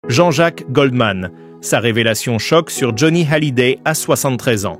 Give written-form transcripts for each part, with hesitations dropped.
Jean-Jacques Goldman, sa révélation choc sur Johnny Hallyday à 73 ans.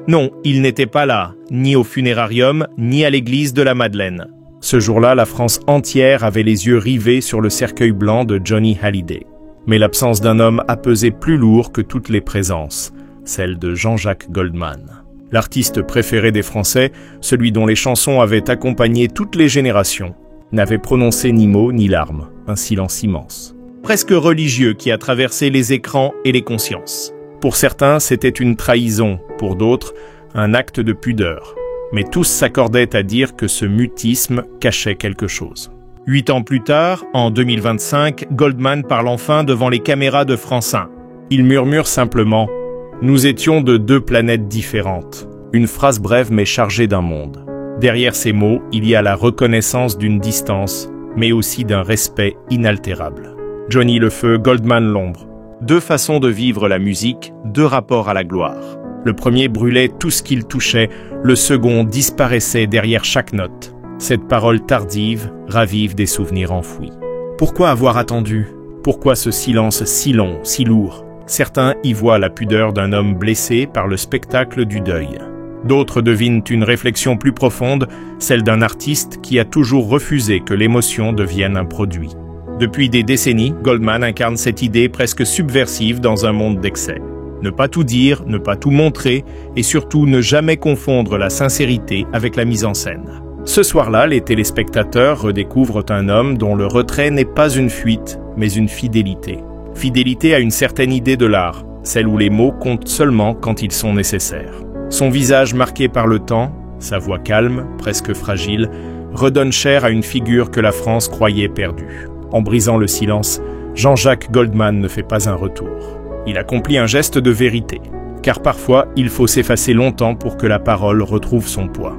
Non, il n'était pas là, ni au funérarium, ni à l'église de la Madeleine. Ce jour-là, la France entière avait les yeux rivés sur le cercueil blanc de Johnny Hallyday. Mais l'absence d'un homme a pesé plus lourd que toutes les présences, celle de Jean-Jacques Goldman. L'artiste préféré des Français, celui dont les chansons avaient accompagné toutes les générations, n'avait prononcé ni mot ni larmes, un silence immense. Presque religieux qui a traversé les écrans et les consciences. Pour certains, c'était une trahison, pour d'autres, un acte de pudeur. Mais tous s'accordaient à dire que ce mutisme cachait quelque chose. 8 ans plus tard, en 2025, Goldman parle enfin devant les caméras de France 1. Il murmure simplement « Nous étions de 2 planètes différentes ». Une phrase brève mais chargée d'un monde. Derrière ces mots, il y a la reconnaissance d'une distance, mais aussi d'un respect inaltérable. Johnny le feu, Goldman l'ombre. 2 façons de vivre la musique, 2 rapports à la gloire. Le premier brûlait tout ce qu'il touchait, le second disparaissait derrière chaque note. Cette parole tardive ravive des souvenirs enfouis. Pourquoi avoir attendu? Pourquoi ce silence si long, si lourd? Certains y voient la pudeur d'un homme blessé par le spectacle du deuil. D'autres devinent une réflexion plus profonde, celle d'un artiste qui a toujours refusé que l'émotion devienne un produit. Depuis des décennies, Goldman incarne cette idée presque subversive dans un monde d'excès. Ne pas tout dire, ne pas tout montrer, et surtout ne jamais confondre la sincérité avec la mise en scène. Ce soir-là, les téléspectateurs redécouvrent un homme dont le retrait n'est pas une fuite, mais une fidélité. Fidélité à une certaine idée de l'art, celle où les mots comptent seulement quand ils sont nécessaires. Son visage marqué par le temps, sa voix calme, presque fragile, redonne chair à une figure que la France croyait perdue. En brisant le silence, Jean-Jacques Goldman ne fait pas un retour. Il accomplit un geste de vérité, car parfois il faut s'effacer longtemps pour que la parole retrouve son poids.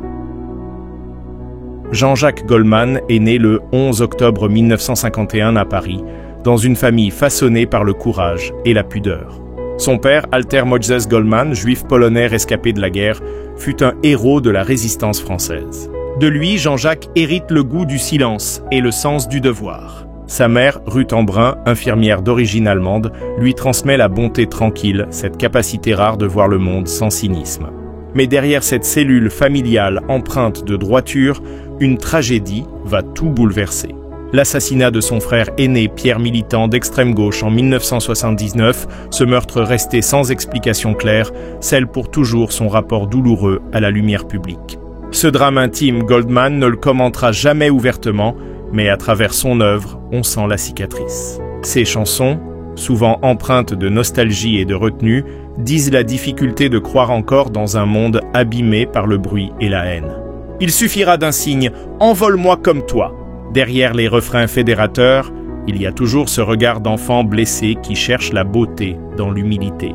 Jean-Jacques Goldman est né le 11 octobre 1951 à Paris, dans une famille façonnée par le courage et la pudeur. Son père, Alter Mojżesz Goldman, juif polonais rescapé de la guerre, fut un héros de la résistance française. De lui, Jean-Jacques hérite le goût du silence et le sens du devoir. Sa mère, Ruth Embrun, infirmière d'origine allemande, lui transmet la bonté tranquille, cette capacité rare de voir le monde sans cynisme. Mais derrière cette cellule familiale empreinte de droiture, une tragédie va tout bouleverser. L'assassinat de son frère aîné Pierre Militant d'extrême gauche en 1979, ce meurtre resté sans explication claire, scelle pour toujours son rapport douloureux à la lumière publique. Ce drame intime, Goldman ne le commentera jamais ouvertement, mais à travers son œuvre, on sent la cicatrice. Ses chansons, souvent empreintes de nostalgie et de retenue, disent la difficulté de croire encore dans un monde abîmé par le bruit et la haine. Il suffira d'un signe « Envole-moi comme toi ». Derrière les refrains fédérateurs, il y a toujours ce regard d'enfant blessé qui cherche la beauté dans l'humilité.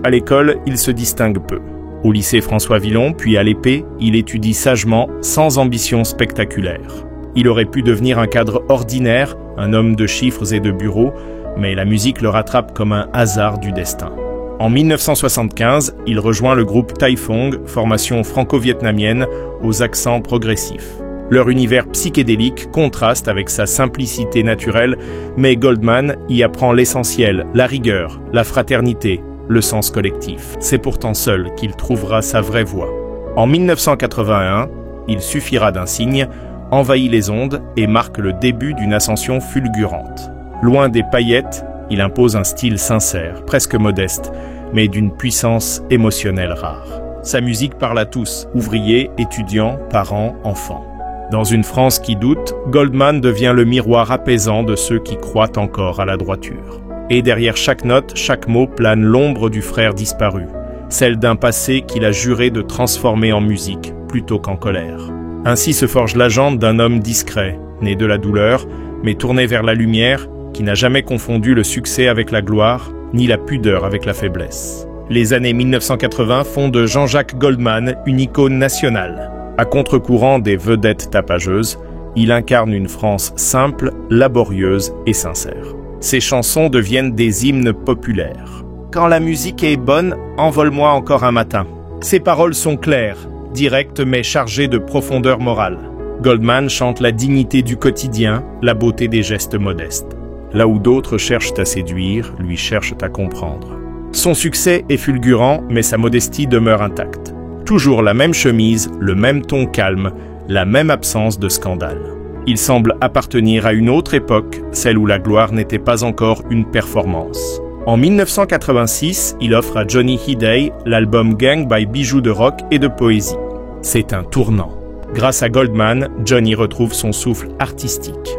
À l'école, il se distingue peu. Au lycée François Villon, puis à l'Épée, il étudie sagement, sans ambition spectaculaire. Il aurait pu devenir un cadre ordinaire, un homme de chiffres et de bureaux, mais la musique le rattrape comme un hasard du destin. En 1975, il rejoint le groupe Taifong, formation franco-vietnamienne aux accents progressifs. Leur univers psychédélique contraste avec sa simplicité naturelle, mais Goldman y apprend l'essentiel, la rigueur, la fraternité, le sens collectif. C'est pourtant seul qu'il trouvera sa vraie voie. En 1981, il suffira d'un signe, envahit les ondes et marque le début d'une ascension fulgurante. Loin des paillettes, il impose un style sincère, presque modeste, mais d'une puissance émotionnelle rare. Sa musique parle à tous, ouvriers, étudiants, parents, enfants. Dans une France qui doute, Goldman devient le miroir apaisant de ceux qui croient encore à la droiture. Et derrière chaque note, chaque mot plane l'ombre du frère disparu, celle d'un passé qu'il a juré de transformer en musique plutôt qu'en colère. Ainsi se forge la légende d'un homme discret, né de la douleur, mais tourné vers la lumière, qui n'a jamais confondu le succès avec la gloire, ni la pudeur avec la faiblesse. Les années 1980 font de Jean-Jacques Goldman une icône nationale. À contre-courant des vedettes tapageuses, il incarne une France simple, laborieuse et sincère. Ses chansons deviennent des hymnes populaires. Quand la musique est bonne, envole-moi encore un matin. Ses paroles sont claires, directes mais chargées de profondeur morale. Goldman chante la dignité du quotidien, la beauté des gestes modestes. Là où d'autres cherchent à séduire, lui cherchent à comprendre. Son succès est fulgurant, mais sa modestie demeure intacte. Toujours la même chemise, le même ton calme, la même absence de scandale. Il semble appartenir à une autre époque, celle où la gloire n'était pas encore une performance. En 1986, il offre à Johnny Hallyday l'album Gang by Bijoux de rock et de poésie. C'est un tournant. Grâce à Goldman, Johnny retrouve son souffle artistique.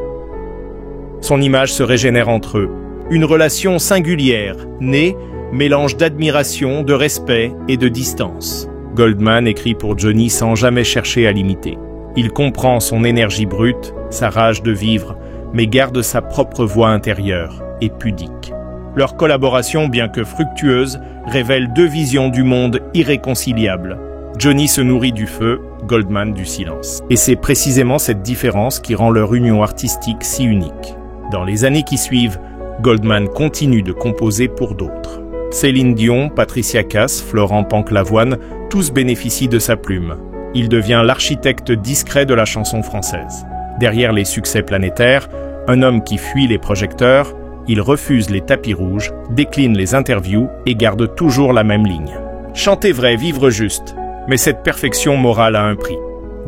Son image se régénère entre eux. Une relation singulière, née, mélange d'admiration, de respect et de distance. Goldman écrit pour Johnny sans jamais chercher à l'imiter. Il comprend son énergie brute, sa rage de vivre, mais garde sa propre voix intérieure et pudique. Leur collaboration, bien que fructueuse, révèle deux visions du monde irréconciliables. Johnny se nourrit du feu, Goldman du silence. Et c'est précisément cette différence qui rend leur union artistique si unique. Dans les années qui suivent, Goldman continue de composer pour d'autres. Céline Dion, Patricia Cass, Florent Panclavoine, tous bénéficient de sa plume. Il devient l'architecte discret de la chanson française. Derrière les succès planétaires, un homme qui fuit les projecteurs, il refuse les tapis rouges, décline les interviews et garde toujours la même ligne. Chanter vrai, vivre juste. Mais cette perfection morale a un prix.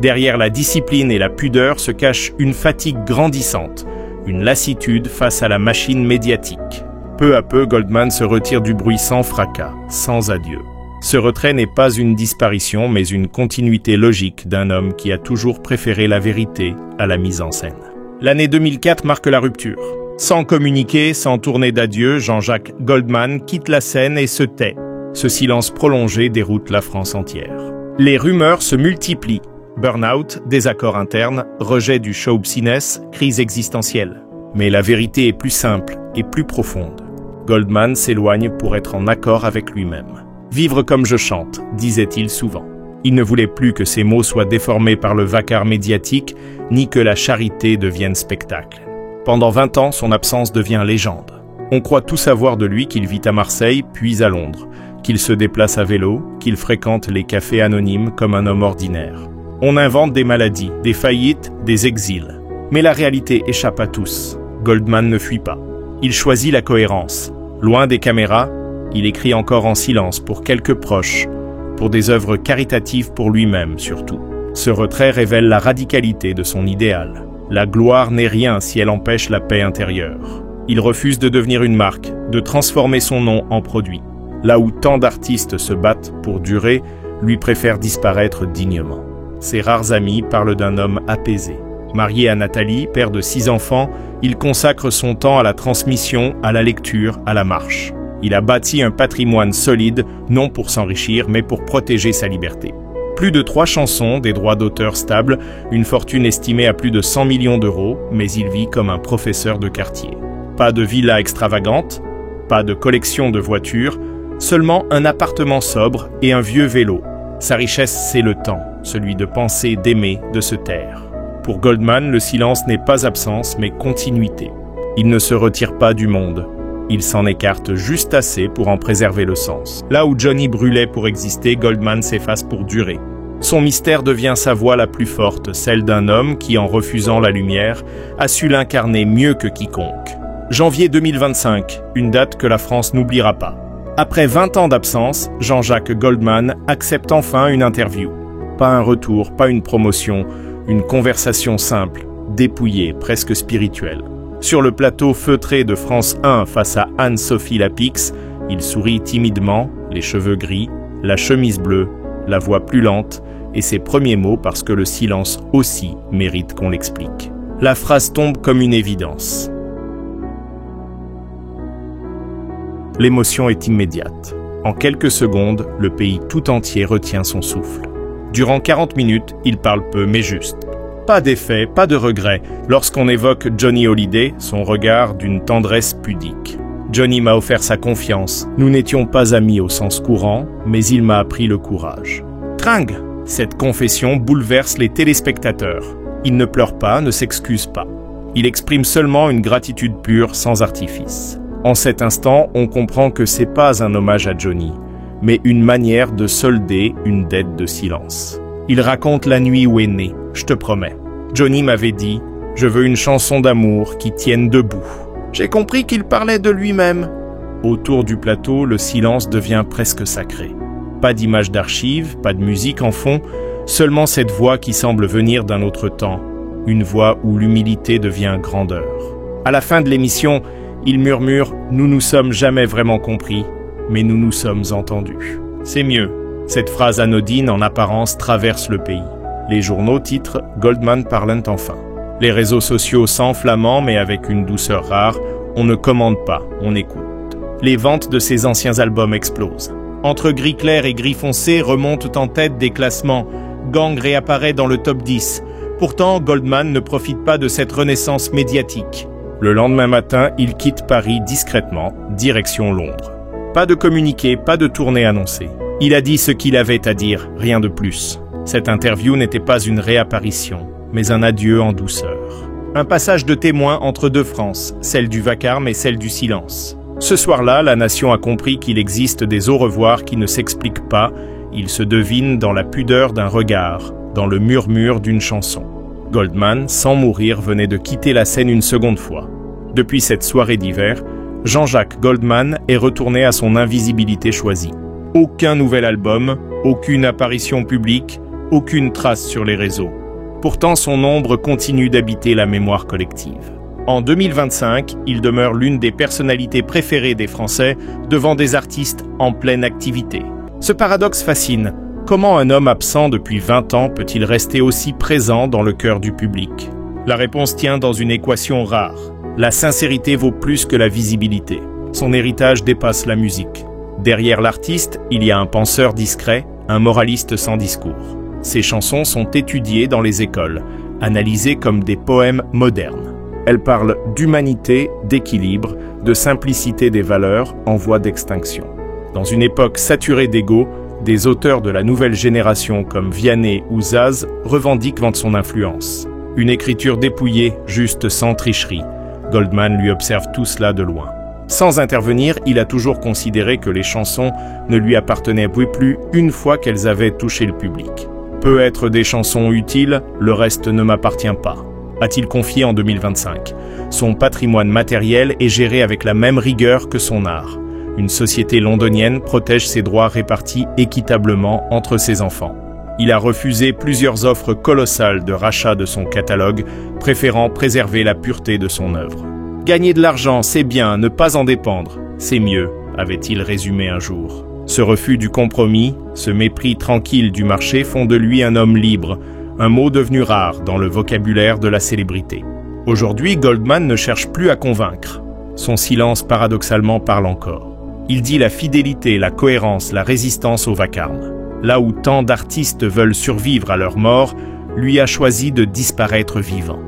Derrière la discipline et la pudeur se cache une fatigue grandissante, une lassitude face à la machine médiatique. Peu à peu, Goldman se retire du bruit sans fracas, sans adieu. Ce retrait n'est pas une disparition, mais une continuité logique d'un homme qui a toujours préféré la vérité à la mise en scène. L'année 2004 marque la rupture. Sans communiquer, sans tournée d'adieu, Jean-Jacques Goldman quitte la scène et se tait. Ce silence prolongé déroute la France entière. Les rumeurs se multiplient. Burn-out, désaccords internes, rejet du show business, crise existentielle. Mais la vérité est plus simple et plus profonde. Goldman s'éloigne pour être en accord avec lui-même. « Vivre comme je chante », disait-il souvent. Il ne voulait plus que ses mots soient déformés par le vacarme médiatique, ni que la charité devienne spectacle. Pendant 20 ans, son absence devient légende. On croit tout savoir de lui qu'il vit à Marseille, puis à Londres, qu'il se déplace à vélo, qu'il fréquente les cafés anonymes comme un homme ordinaire. On invente des maladies, des faillites, des exils. Mais la réalité échappe à tous. Goldman ne fuit pas. Il choisit la cohérence. Loin des caméras, il écrit encore en silence pour quelques proches, pour des œuvres caritatives pour lui-même surtout. Ce retrait révèle la radicalité de son idéal. La gloire n'est rien si elle empêche la paix intérieure. Il refuse de devenir une marque, de transformer son nom en produit. Là où tant d'artistes se battent pour durer, lui préfère disparaître dignement. Ses rares amis parlent d'un homme apaisé. Marié à Nathalie, père de 6 enfants, il consacre son temps à la transmission, à la lecture, à la marche. Il a bâti un patrimoine solide, non pour s'enrichir, mais pour protéger sa liberté. Plus de 3 chansons, des droits d'auteur stables, une fortune estimée à plus de 100 millions d'euros, mais il vit comme un professeur de quartier. Pas de villa extravagante, pas de collection de voitures, seulement un appartement sobre et un vieux vélo. Sa richesse, c'est le temps, celui de penser, d'aimer, de se taire. Pour Goldman, le silence n'est pas absence, mais continuité. Il ne se retire pas du monde. Il s'en écarte juste assez pour en préserver le sens. Là où Johnny brûlait pour exister, Goldman s'efface pour durer. Son mystère devient sa voix la plus forte, celle d'un homme qui, en refusant la lumière, a su l'incarner mieux que quiconque. Janvier 2025, une date que la France n'oubliera pas. Après 20 ans d'absence, Jean-Jacques Goldman accepte enfin une interview. Pas un retour, pas une promotion, une conversation simple, dépouillée, presque spirituelle. Sur le plateau feutré de France 1 face à Anne-Sophie Lapix, il sourit timidement, les cheveux gris, la chemise bleue, la voix plus lente et ses premiers mots parce que le silence aussi mérite qu'on l'explique. La phrase tombe comme une évidence. L'émotion est immédiate. En quelques secondes, le pays tout entier retient son souffle. Durant 40 minutes, il parle peu mais juste. Pas d'effet, pas de regret, lorsqu'on évoque Johnny Hallyday, son regard d'une tendresse pudique. Johnny m'a offert sa confiance. Nous n'étions pas amis au sens courant, mais il m'a appris le courage. Tringue! Cette confession bouleverse les téléspectateurs. Il ne pleure pas, ne s'excuse pas. Il exprime seulement une gratitude pure, sans artifice. En cet instant, on comprend que c'est pas un hommage à Johnny, mais une manière de solder une dette de silence. Il raconte la nuit où est né, je te promets. Johnny m'avait dit « Je veux une chanson d'amour qui tienne debout ». J'ai compris qu'il parlait de lui-même. Autour du plateau, le silence devient presque sacré. Pas d'image d'archives, pas de musique en fond, seulement cette voix qui semble venir d'un autre temps, une voix où l'humilité devient grandeur. À la fin de l'émission, il murmure « Nous nous sommes jamais vraiment compris, mais nous nous sommes entendus ». C'est mieux. Cette phrase anodine en apparence traverse le pays. Les journaux titrent « Goldman parlant enfin ». Les réseaux sociaux s'enflammant mais avec une douceur rare, on ne commande pas, on écoute. Les ventes de ses anciens albums explosent. Entre gris clair et gris foncé remontent en tête des classements. Gang réapparaît dans le top 10. Pourtant, Goldman ne profite pas de cette renaissance médiatique. Le lendemain matin, il quitte Paris discrètement, direction Londres. Pas de communiqué, pas de tournée annoncée. Il a dit ce qu'il avait à dire, rien de plus. Cette interview n'était pas une réapparition, mais un adieu en douceur. Un passage de témoin entre deux Frances, celle du vacarme et celle du silence. Ce soir-là, la nation a compris qu'il existe des au revoir qui ne s'expliquent pas, ils se devinent dans la pudeur d'un regard, dans le murmure d'une chanson. Goldman, sans mourir, venait de quitter la scène une seconde fois. Depuis cette soirée d'hiver, Jean-Jacques Goldman est retourné à son invisibilité choisie. Aucun nouvel album, aucune apparition publique, aucune trace sur les réseaux. Pourtant, son ombre continue d'habiter la mémoire collective. En 2025, il demeure l'une des personnalités préférées des Français devant des artistes en pleine activité. Ce paradoxe fascine. Comment un homme absent depuis 20 ans peut-il rester aussi présent dans le cœur du public? La réponse tient dans une équation rare. La sincérité vaut plus que la visibilité. Son héritage dépasse la musique. Derrière l'artiste, il y a un penseur discret, un moraliste sans discours. Ses chansons sont étudiées dans les écoles, analysées comme des poèmes modernes. Elles parlent d'humanité, d'équilibre, de simplicité des valeurs en voie d'extinction. Dans une époque saturée d'ego, des auteurs de la nouvelle génération comme Vianney ou Zaz revendiquent son influence. Une écriture dépouillée, juste sans tricherie. Goldman lui observe tout cela de loin. Sans intervenir, il a toujours considéré que les chansons ne lui appartenaient plus une fois qu'elles avaient touché le public. Peut être des chansons utiles, le reste ne m'appartient pas, a-t-il confié en 2025. Son patrimoine matériel est géré avec la même rigueur que son art. Une société londonienne protège ses droits répartis équitablement entre ses enfants. Il a refusé plusieurs offres colossales de rachat de son catalogue, préférant préserver la pureté de son œuvre. « Gagner de l'argent, c'est bien, ne pas en dépendre, c'est mieux », avait-il résumé un jour. Ce refus du compromis, ce mépris tranquille du marché font de lui un homme libre, un mot devenu rare dans le vocabulaire de la célébrité. Aujourd'hui, Goldman ne cherche plus à convaincre. Son silence paradoxalement parle encore. Il dit la fidélité, la cohérence, la résistance au vacarme. Là où tant d'artistes veulent survivre à leur mort, lui a choisi de disparaître vivant.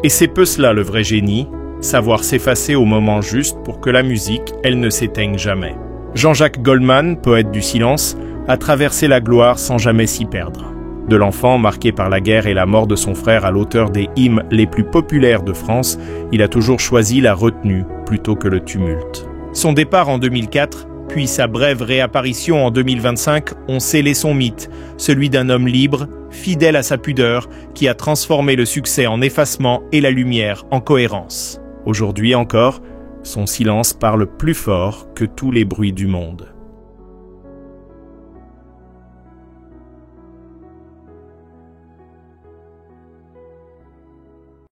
Et c'est peu cela le vrai génie, savoir s'effacer au moment juste pour que la musique, elle ne s'éteigne jamais. Jean-Jacques Goldman, poète du silence, a traversé la gloire sans jamais s'y perdre. De l'enfant marqué par la guerre et la mort de son frère à l'auteur des hymnes les plus populaires de France, il a toujours choisi la retenue plutôt que le tumulte. Son départ en 2004, puis sa brève réapparition en 2025 ont scellé son mythe, celui d'un homme libre, fidèle à sa pudeur, qui a transformé le succès en effacement et la lumière en cohérence. Aujourd'hui encore, son silence parle plus fort que tous les bruits du monde.